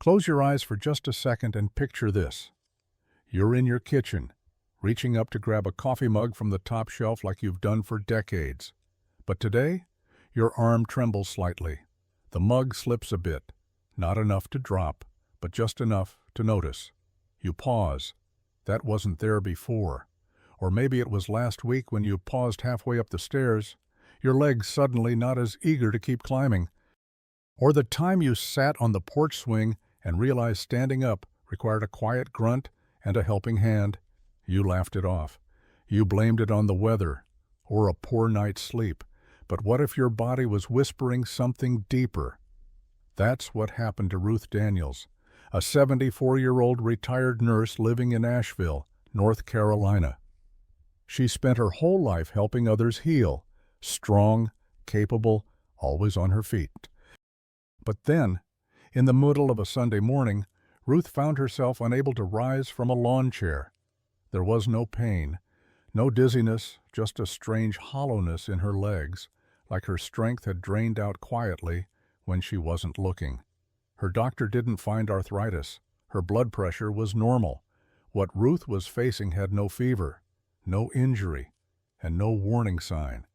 Close your eyes for just a second and picture this. You're in your kitchen, reaching up to grab a coffee mug from the top shelf like you've done for decades. But today, your arm trembles slightly. The mug slips a bit, not enough to drop, but just enough to notice. You pause. That wasn't there before. Or maybe it was last week when you paused halfway up the stairs, your legs suddenly not as eager to keep climbing. Or the time you sat on the porch swing and realized standing up required a quiet grunt and a helping hand. You laughed it off. You blamed it on the weather or a poor night's sleep. But what if your body was whispering something deeper? That's what happened to Ruth Daniels, a 74-year-old retired nurse living in Asheville, North Carolina. She spent her whole life helping others heal, strong, capable, always on her feet. But then, in the middle of a Sunday morning, Ruth found herself unable to rise from a lawn chair. There was no pain, no dizziness, just a strange hollowness in her legs, like her strength had drained out quietly when she wasn't looking. Her doctor didn't find arthritis. Her blood pressure was normal. What Ruth was facing had no fever, no injury, and no warning sign.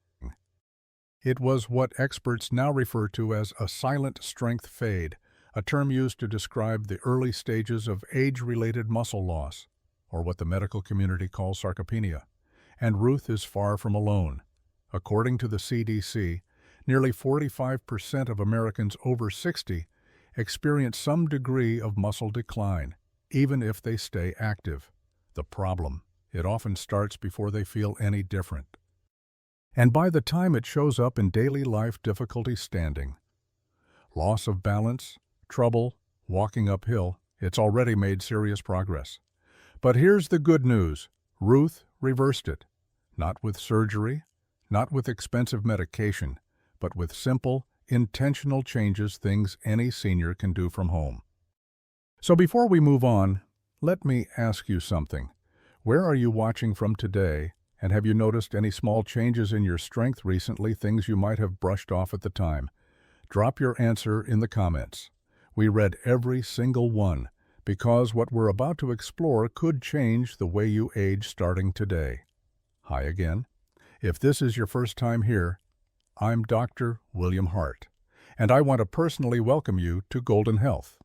It was what experts now refer to as a silent strength fade, a term used to describe the early stages of age-related muscle loss, or what the medical community calls sarcopenia. And Ruth is far from alone. According to the CDC, nearly 45% of Americans over 60 experience some degree of muscle decline, even if they stay active. The problem, it often starts before they feel any different. And by the time it shows up in daily life, difficulty standing, loss of balance, trouble walking uphill, it's already made serious progress. But here's the good news. Ruth reversed it. Not with surgery, not with expensive medication, but with simple, intentional changes, things any senior can do from home. So before we move on, let me ask you something. Where are you watching from today, and have you noticed any small changes in your strength recently, things you might have brushed off at the time? Drop your answer in the comments. We read every single one, because what we're about to explore could change the way you age starting today. Hi again. If this is your first time here, I'm Dr. William Hart, and I want to personally welcome you to Golden Health.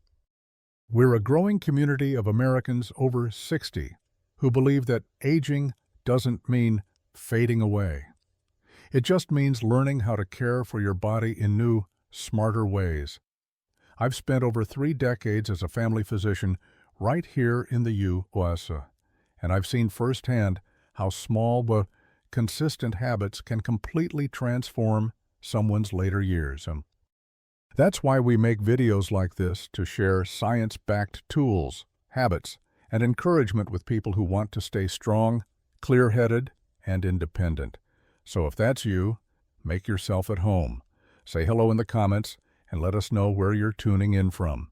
We're a growing community of Americans over 60 who believe that aging doesn't mean fading away. It just means learning how to care for your body in new, smarter ways. I've spent over 3 decades as a family physician right here in the U.S., and I've seen firsthand how small but consistent habits can completely transform someone's later years. That's why we make videos like this, to share science-backed tools, habits, and encouragement with people who want to stay strong, clear-headed, and independent. So if that's you, make yourself at home. Say hello in the comments and let us know where you're tuning in from.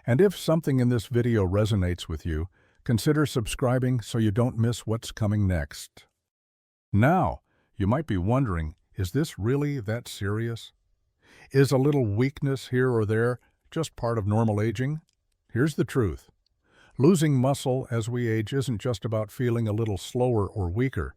And if something in this video resonates with you, consider subscribing so you don't miss what's coming next. Now, you might be wondering, is this really that serious? Is a little weakness here or there just part of normal aging? Here's the truth. Losing muscle as we age isn't just about feeling a little slower or weaker.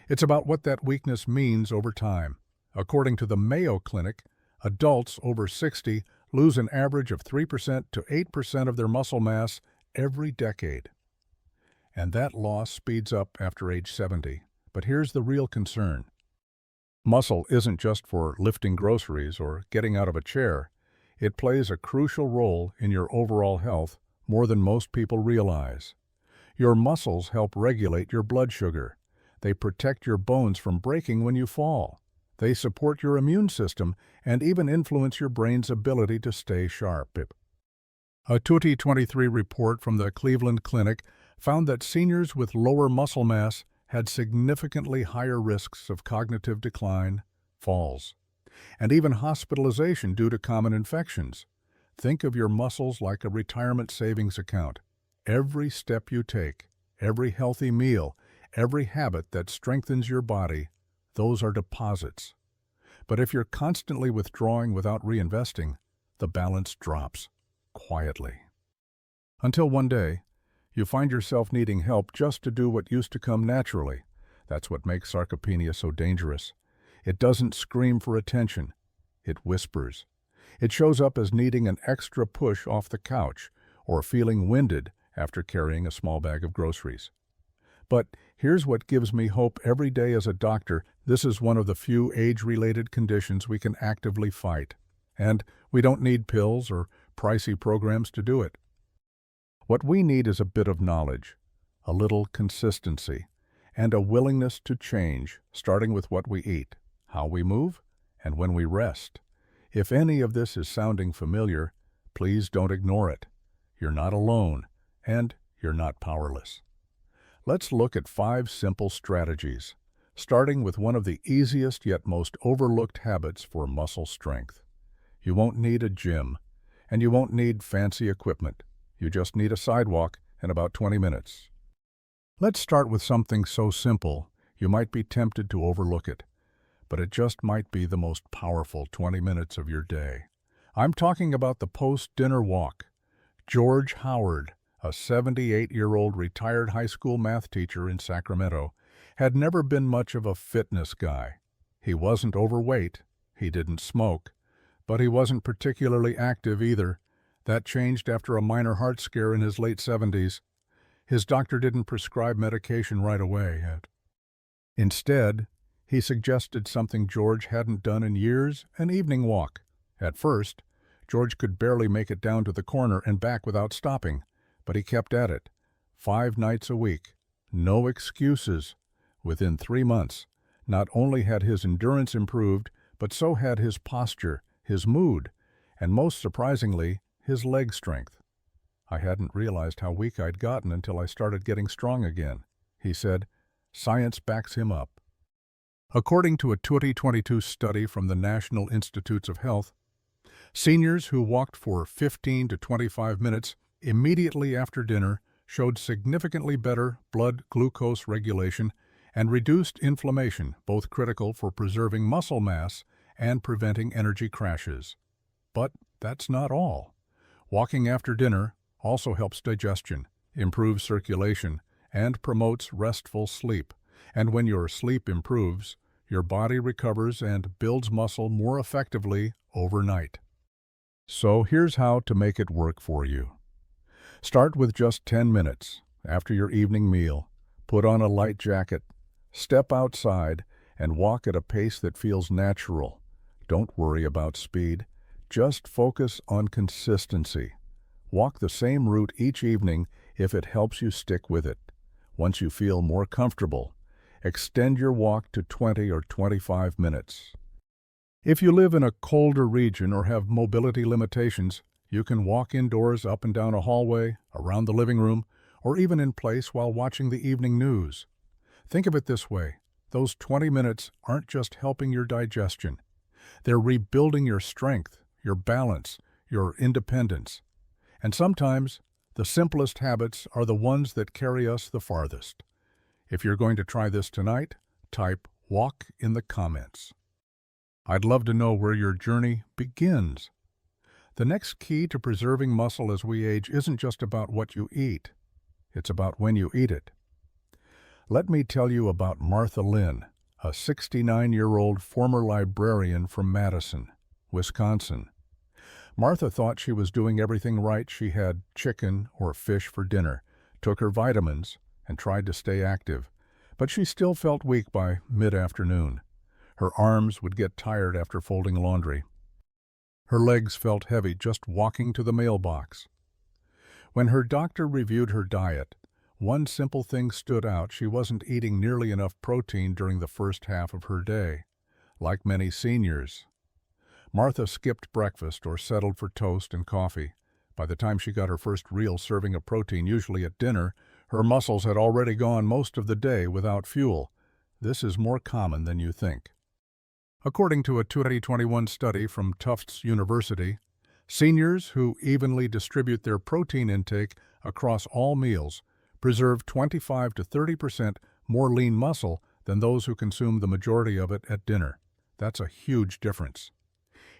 It's about what that weakness means over time. According to the Mayo Clinic, adults over 60 lose an average of 3% to 8% of their muscle mass every decade. And that loss speeds up after age 70. But here's the real concern. Muscle isn't just for lifting groceries or getting out of a chair. It plays a crucial role in your overall health, more than most people realize. Your muscles help regulate your blood sugar. They protect your bones from breaking when you fall. They support your immune system and even influence your brain's ability to stay sharp. A 2023 report from the Cleveland Clinic found that seniors with lower muscle mass had significantly higher risks of cognitive decline, falls, and even hospitalization due to common infections. Think of your muscles like a retirement savings account. Every step you take, every healthy meal, every habit that strengthens your body, those are deposits. But if you're constantly withdrawing without reinvesting, the balance drops quietly. Until one day, you find yourself needing help just to do what used to come naturally. That's what makes sarcopenia so dangerous. It doesn't scream for attention. It whispers. It shows up as needing an extra push off the couch or feeling winded after carrying a small bag of groceries. But here's what gives me hope every day as a doctor. This is one of the few age-related conditions we can actively fight. And we don't need pills or pricey programs to do it. What we need is a bit of knowledge, a little consistency, and a willingness to change, starting with what we eat, how we move, and when we rest. If any of this is sounding familiar, please don't ignore it. You're not alone, and you're not powerless. Let's look at 5 simple strategies, starting with one of the easiest yet most overlooked habits for muscle strength. You won't need a gym, and you won't need fancy equipment. You just need a sidewalk and about 20 minutes. Let's start with something so simple, you might be tempted to overlook it, but it just might be the most powerful 20 minutes of your day. I'm talking about the post-dinner walk. George Howard, a 78-year-old retired high school math teacher in Sacramento, had never been much of a fitness guy. He wasn't overweight, he didn't smoke, but he wasn't particularly active either. That changed after a minor heart scare in his late 70s. His doctor didn't prescribe medication right away yet. Instead, he suggested something George hadn't done in years, an evening walk. At first, George could barely make it down to the corner and back without stopping, but he kept at it. 5 nights a week. No excuses. Within 3 months, not only had his endurance improved, but so had his posture, his mood, and most surprisingly, his leg strength. I hadn't realized how weak I'd gotten until I started getting strong again, he said. Science backs him up. According to a 2022 study from the National Institutes of Health, seniors who walked for 15 to 25 minutes immediately after dinner showed significantly better blood glucose regulation and reduced inflammation, both critical for preserving muscle mass and preventing energy crashes. But that's not all. Walking after dinner also helps digestion, improves circulation, and promotes restful sleep. And when your sleep improves, your body recovers and builds muscle more effectively overnight. So here's how to make it work for you. Start with just 10 minutes after your evening meal. Put on a light jacket, step outside, and walk at a pace that feels natural. Don't worry about speed. Just focus on consistency. Walk the same route each evening if it helps you stick with it. Once you feel more comfortable, extend your walk to 20 or 25 minutes. If you live in a colder region or have mobility limitations, you can walk indoors up and down a hallway, around the living room, or even in place while watching the evening news. Think of it this way. Those 20 minutes aren't just helping your digestion. They're rebuilding your strength, your balance, your independence. And sometimes, the simplest habits are the ones that carry us the farthest. If you're going to try this tonight, type "walk" in the comments. I'd love to know where your journey begins. The next key to preserving muscle as we age isn't just about what you eat. It's about when you eat it. Let me tell you about Martha Lynn, a 69-year-old former librarian from Madison, Wisconsin. Martha thought she was doing everything right. She had chicken or fish for dinner, took her vitamins, and tried to stay active. But she still felt weak by mid-afternoon. Her arms would get tired after folding laundry. Her legs felt heavy just walking to the mailbox. When her doctor reviewed her diet, one simple thing stood out. She wasn't eating nearly enough protein during the first half of her day. Like many seniors, Martha skipped breakfast or settled for toast and coffee. By the time she got her first real serving of protein, usually at dinner, her muscles had already gone most of the day without fuel. This is more common than you think. According to a 2021 study from Tufts University, seniors who evenly distribute their protein intake across all meals preserve 25 to 30% more lean muscle than those who consume the majority of it at dinner. That's a huge difference.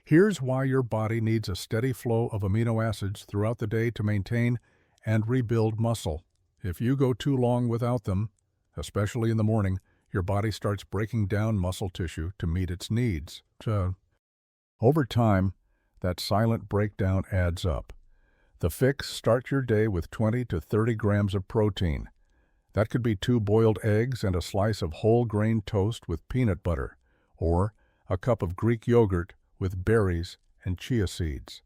Here's why your body needs a steady flow of amino acids throughout the day to maintain and rebuild muscle. If you go too long without them, especially in the morning, your body starts breaking down muscle tissue to meet its needs. Over time, that silent breakdown adds up. The fix: start your day with 20 to 30 grams of protein. That could be 2 boiled eggs and a slice of whole grain toast with peanut butter, or a cup of Greek yogurt with berries and chia seeds.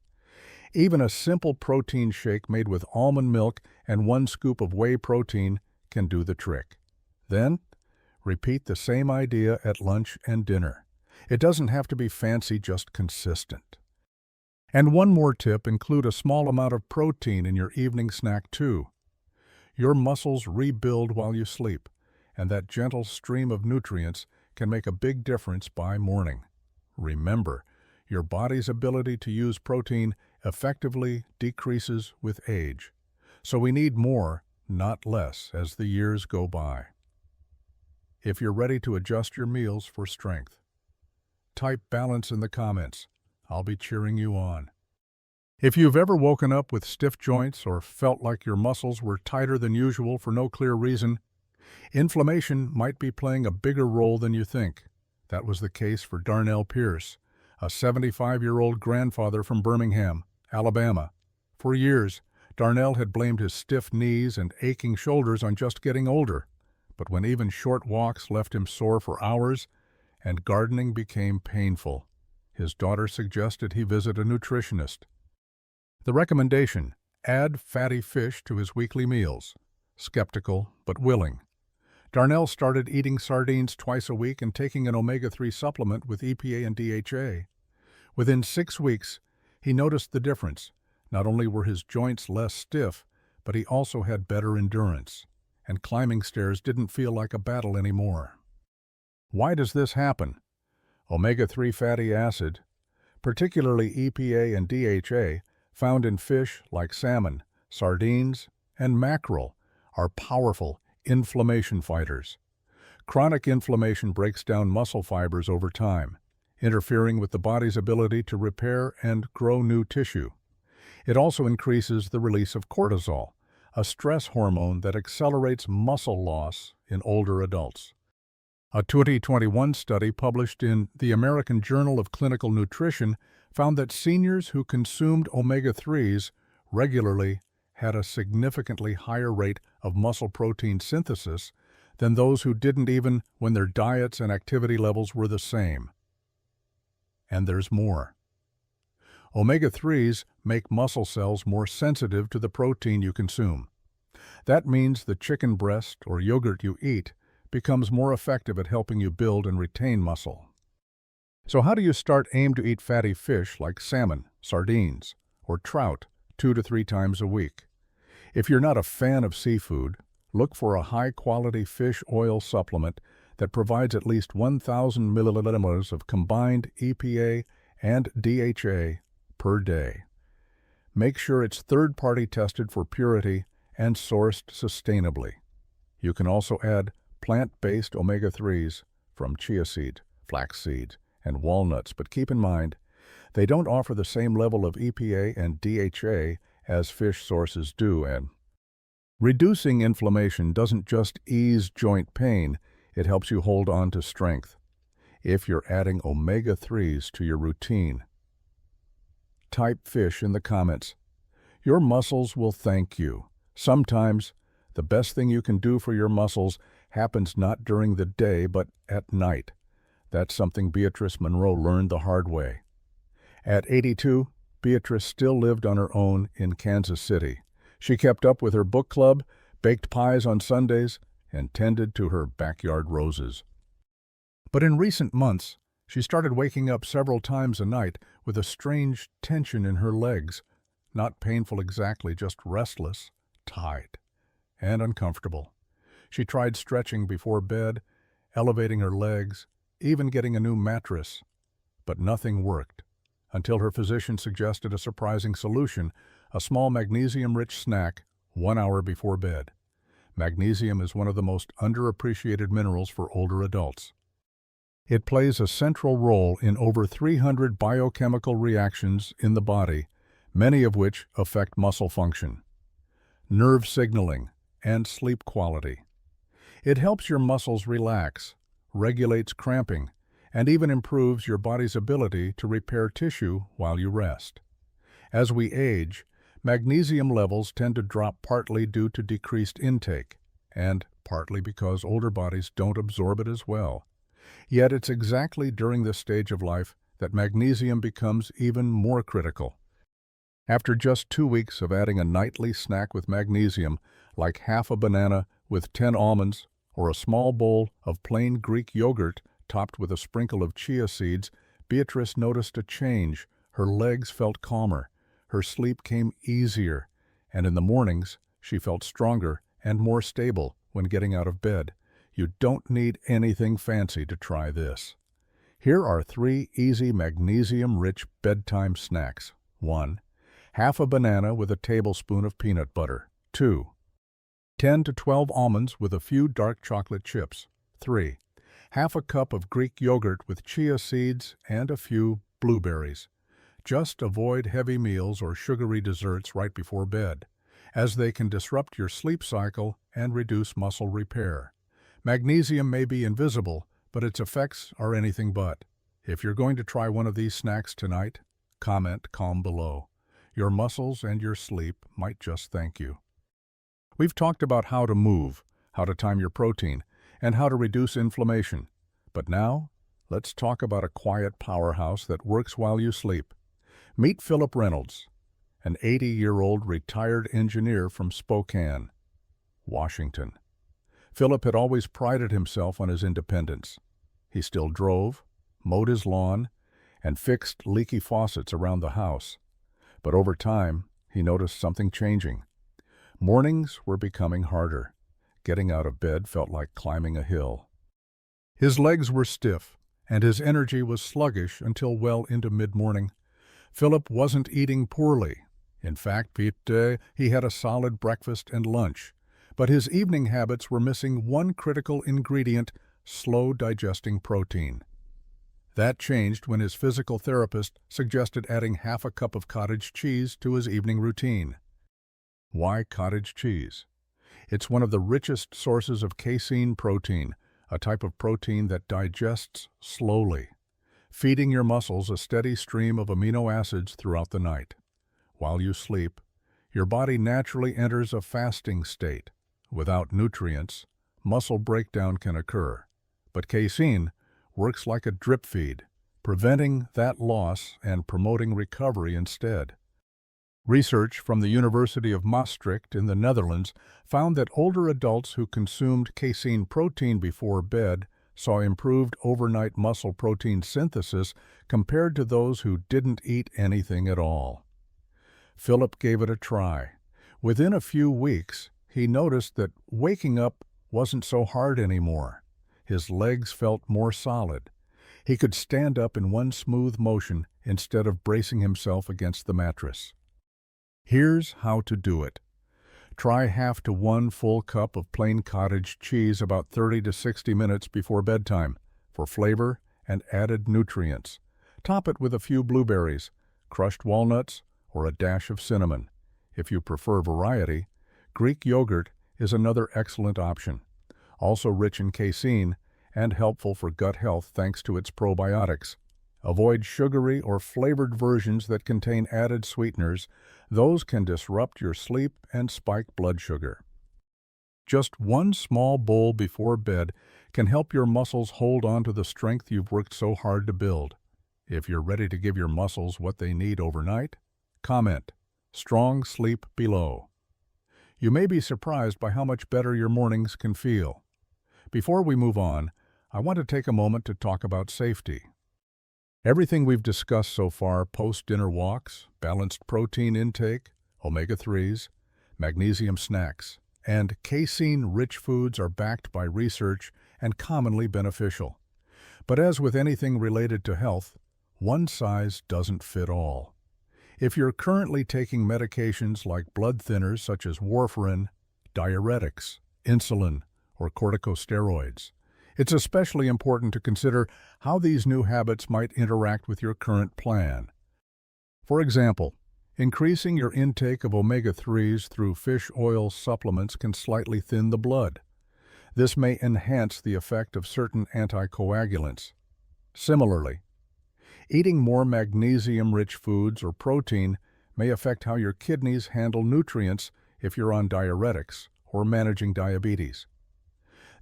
Even a simple protein shake made with almond milk and 1 scoop of whey protein can do the trick. Then, repeat the same idea at lunch and dinner. It doesn't have to be fancy, just consistent. And one more tip: include a small amount of protein in your evening snack too. Your muscles rebuild while you sleep, and that gentle stream of nutrients can make a big difference by morning. Remember, your body's ability to use protein effectively decreases with age, so we need more, not less, as the years go by. If you're ready to adjust your meals for strength, type balance in the comments. I'll be cheering you on. If you've ever woken up with stiff joints or felt like your muscles were tighter than usual for no clear reason, inflammation might be playing a bigger role than you think. That was the case for Darnell, a 75-year-old grandfather from Birmingham, Alabama. For years, Darnell had blamed his stiff knees and aching shoulders on just getting older. But when even short walks left him sore for hours and gardening became painful, his daughter suggested he visit a nutritionist. The recommendation: add fatty fish to his weekly meals. Skeptical but willing, Darnell started eating sardines twice a week and taking an omega-3 supplement with EPA and DHA. Within 6 weeks, he noticed the difference. Not only were his joints less stiff, but he also had better endurance, and climbing stairs didn't feel like a battle anymore. Why does this happen? Omega-3 fatty acid, particularly EPA and DHA, found in fish like salmon, sardines, and mackerel, are powerful inflammation fighters. Chronic inflammation breaks down muscle fibers over time, interfering with the body's ability to repair and grow new tissue. It also increases the release of cortisol, a stress hormone that accelerates muscle loss in older adults. A 2021 study published in the American Journal of Clinical Nutrition found that seniors who consumed omega-3s regularly had a significantly higher rate of muscle protein synthesis than those who didn't, even when their diets and activity levels were the same. And there's more. Omega-3s make muscle cells more sensitive to the protein you consume. That means the chicken breast or yogurt you eat becomes more effective at helping you build and retain muscle. So how do you start? Aim to eat fatty fish like salmon, sardines, or trout 2 to 3 times a week. If you're not a fan of seafood, look for a high-quality fish oil supplement that provides at least 1,000 milliliters of combined EPA and DHA per day. Make sure it's third-party tested for purity and sourced sustainably. You can also add plant-based omega-3s from chia seed, flax seed, and walnuts, but keep in mind, they don't offer the same level of EPA and DHA as fish sources do, and reducing inflammation doesn't just ease joint pain, it helps you hold on to strength. If you're adding omega-3s to your routine, type fish in the comments. Your muscles will thank you. Sometimes, the best thing you can do for your muscles happens not during the day, but at night. That's something Beatrice Monroe learned the hard way. At 82, Beatrice still lived on her own in Kansas City. She kept up with her book club, baked pies on Sundays, and tended to her backyard roses. But in recent months, she started waking up several times a night with a strange tension in her legs. Not painful exactly, just restless, tight, and uncomfortable. She tried stretching before bed, elevating her legs, even getting a new mattress. But nothing worked, until her physician suggested a surprising solution: a small magnesium-rich snack 1 hour before bed. Magnesium is one of the most underappreciated minerals for older adults. It plays a central role in over 300 biochemical reactions in the body, many of which affect muscle function. nerve signaling, and sleep quality. It helps your muscles relax, regulates cramping, and even improves your body's ability to repair tissue while you rest. As we age, magnesium levels tend to drop partly due to decreased intake, and partly because older bodies don't absorb it as well. Yet it's exactly during this stage of life that magnesium becomes even more critical. After just 2 weeks of adding a nightly snack with magnesium, like half a banana with 10 almonds or a small bowl of plain Greek yogurt topped with a sprinkle of chia seeds, Beatrice noticed a change. Her legs felt calmer, her sleep came easier, and in the mornings she felt stronger and more stable when getting out of bed. You don't need anything fancy to try this. Here are 3 easy magnesium-rich bedtime snacks. 1. Half a banana with a tablespoon of peanut butter. 2. 10 to 12 almonds with a few dark chocolate chips. 3. Half a cup of Greek yogurt with chia seeds and a few blueberries. Just avoid heavy meals or sugary desserts right before bed, as they can disrupt your sleep cycle and reduce muscle repair. Magnesium may be invisible, but its effects are anything but. If you're going to try one of these snacks tonight, comment calm below. Your muscles and your sleep might just thank you. We've talked about how to move, how to time your protein, and how to reduce inflammation. But now, let's talk about a quiet powerhouse that works while you sleep. Meet Philip Reynolds, an 80-year-old retired engineer from Spokane, Washington. Philip had always prided himself on his independence. He still drove, mowed his lawn, and fixed leaky faucets around the house. But over time, he noticed something changing. Mornings were becoming harder. Getting out of bed felt like climbing a hill. His legs were stiff, and his energy was sluggish until well into mid-morning. Philip wasn't eating poorly. In fact, he had a solid breakfast and lunch. But his evening habits were missing one critical ingredient: slow-digesting protein. That changed when his physical therapist suggested adding half a cup of cottage cheese to his evening routine. Why cottage cheese? It's one of the richest sources of casein protein, a type of protein that digests slowly, feeding your muscles a steady stream of amino acids throughout the night. While you sleep, your body naturally enters a fasting state. Without nutrients, muscle breakdown can occur, but casein works like a drip feed, preventing that loss and promoting recovery instead. Research from the University of Maastricht in the Netherlands found that older adults who consumed casein protein before bed saw improved overnight muscle protein synthesis compared to those who didn't eat anything at all. Philip gave it a try. Within a few weeks, he noticed that waking up wasn't so hard anymore. His legs felt more solid. He could stand up in one smooth motion instead of bracing himself against the mattress. Here's how to do it. Try half to 1 full cup of plain cottage cheese about 30 to 60 minutes before bedtime for flavor and added nutrients. Top it with a few blueberries, crushed walnuts, or a dash of cinnamon. If you prefer variety, Greek yogurt is another excellent option, also rich in casein and helpful for gut health thanks to its probiotics. Avoid sugary or flavored versions that contain added sweeteners. Those can disrupt your sleep and spike blood sugar. Just 1 small bowl before bed can help your muscles hold on to the strength you've worked so hard to build. If you're ready to give your muscles what they need overnight, comment "strong sleep" below. You may be surprised by how much better your mornings can feel. Before we move on, I want to take a moment to talk about safety. Everything we've discussed so far, post-dinner walks, balanced protein intake, omega-3s, magnesium snacks, and casein-rich foods are backed by research and commonly beneficial. But as with anything related to health, one size doesn't fit all. If you're currently taking medications like blood thinners such as warfarin, diuretics, insulin, or corticosteroids, it's especially important to consider how these new habits might interact with your current plan. For example, Increasing your intake of omega-3s through fish oil supplements can slightly thin the blood. This may enhance the effect of certain anticoagulants. Similarly, eating more magnesium-rich foods or protein may affect how your kidneys handle nutrients if you're on diuretics or managing diabetes.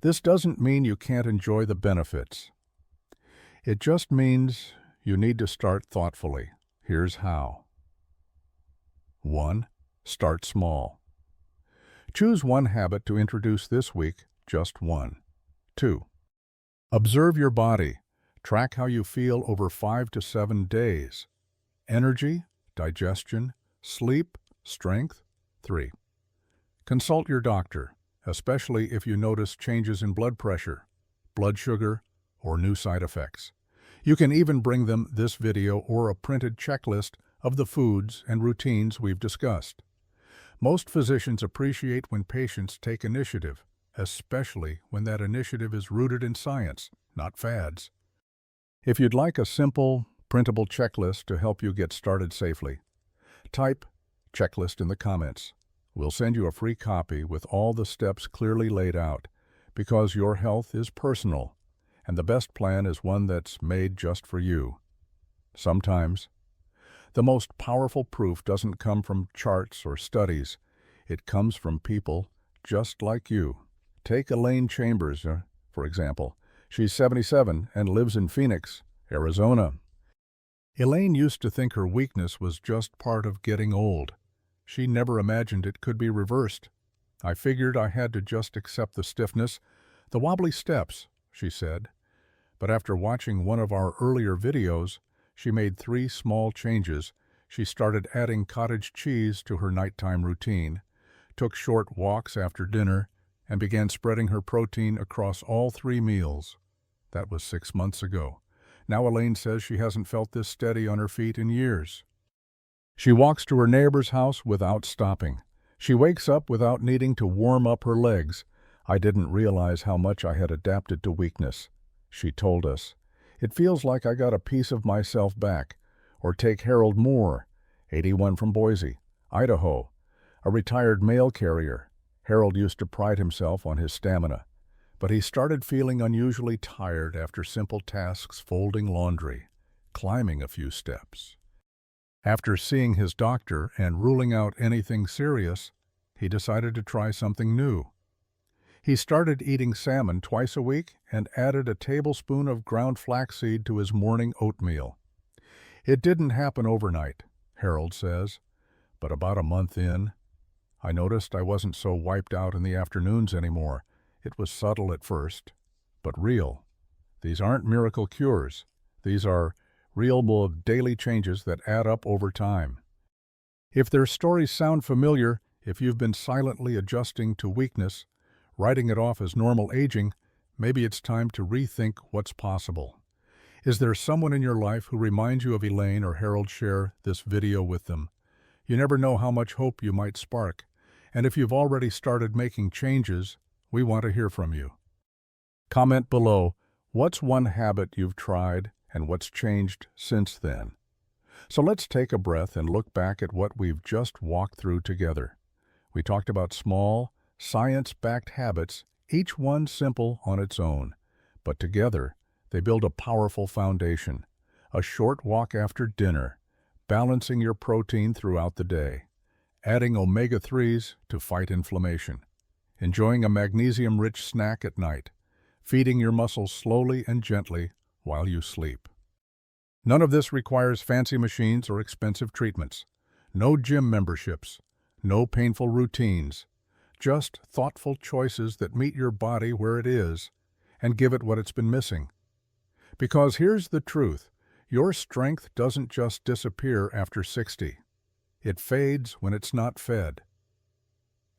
This doesn't mean you can't enjoy the benefits. It just means you need to start thoughtfully. Here's how. 1. Start small. Choose one habit to introduce this week, just one. 2. Observe your body. Track how you feel over 5 to 7 days. Energy, digestion, sleep, strength. 3. Consult your doctor, especially if you notice changes in blood pressure, blood sugar, or new side effects. You can even bring them this video or a printed checklist of the foods and routines we've discussed. Most physicians appreciate when patients take initiative, especially when that initiative is rooted in science, not fads. If you'd like a simple, printable checklist to help you get started safely, type checklist in the comments. We'll send you a free copy with all the steps clearly laid out, because your health is personal, and the best plan is one that's made just for you. Sometimes, the most powerful proof doesn't come from charts or studies. It comes from people just like you. Take Elaine Chambers, for example. She's 77 and lives in Phoenix, Arizona. Elaine used to think her weakness was just part of getting old. She never imagined it could be reversed. I figured I had to just accept the stiffness, the wobbly steps, she said. But after watching one of our earlier videos, she made 3 small changes. She started adding cottage cheese to her nighttime routine, took short walks after dinner, and began spreading her protein across all 3 meals. That was 6 months ago. Now Elaine says she hasn't felt this steady on her feet in years. She walks to her neighbor's house without stopping. She wakes up without needing to warm up her legs. I didn't realize how much I had adapted to weakness, she told us. It feels like I got a piece of myself back. Or take Harold Moore, 81 from Boise, Idaho, a retired mail carrier. Harold used to pride himself on his stamina, but he started feeling unusually tired after simple tasks, folding laundry, climbing a few steps. After seeing his doctor and ruling out anything serious, he decided to try something new. He started eating salmon twice a week and added a tablespoon of ground flaxseed to his morning oatmeal. It didn't happen overnight, Harold says, but about a month in, I noticed I wasn't so wiped out in the afternoons anymore. It was subtle at first, but real. These aren't miracle cures. These are real daily changes that add up over time. If their stories sound familiar, if you've been silently adjusting to weakness, writing it off as normal aging, maybe it's time to rethink what's possible. Is there someone in your life who reminds you of Elaine or Harold? Share this video with them. You never know how much hope you might spark. And if you've already started making changes, we want to hear from you. Comment below, what's one habit you've tried and what's changed since then? So let's take a breath and look back at what we've just walked through together. We talked about small, science-backed habits, each one simple on its own, but together they build a powerful foundation. A short walk after dinner, balancing your protein throughout the day, adding omega-3s to fight inflammation, enjoying a magnesium-rich snack at night, feeding your muscles slowly and gently while you sleep. None of this requires fancy machines or expensive treatments. No gym memberships, no painful routines, just thoughtful choices that meet your body where it is and give it what it's been missing. Because here's the truth, your strength doesn't just disappear after 60. It fades when it's not fed.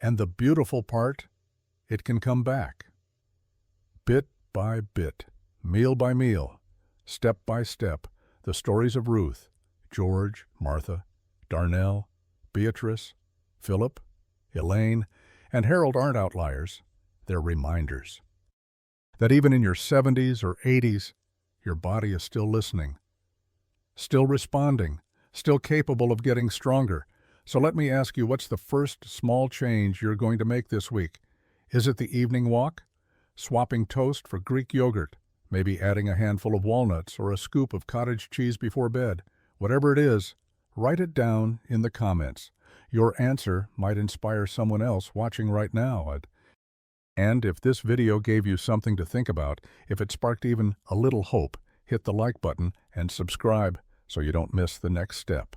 And the beautiful part, it can come back. Bit by bit, meal by meal, step by step, the stories of Ruth, George, Martha, Darnell, Beatrice, Philip, Elaine, and Harold aren't outliers. They're reminders that even in your 70s or 80s, your body is still listening, still responding, still capable of getting stronger. So let me ask you, what's the first small change you're going to make this week? Is it the evening walk? Swapping toast for Greek yogurt? Maybe adding a handful of walnuts or a scoop of cottage cheese before bed? Whatever it is, write it down in the comments. Your answer might inspire someone else watching right now. And if this video gave you something to think about, if it sparked even a little hope, hit the like button and subscribe so you don't miss the next step.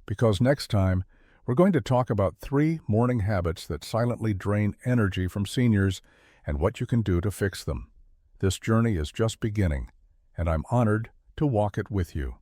Because next time, we're going to talk about 3 morning habits that silently drain energy from seniors and what you can do to fix them. This journey is just beginning, and I'm honored to walk it with you.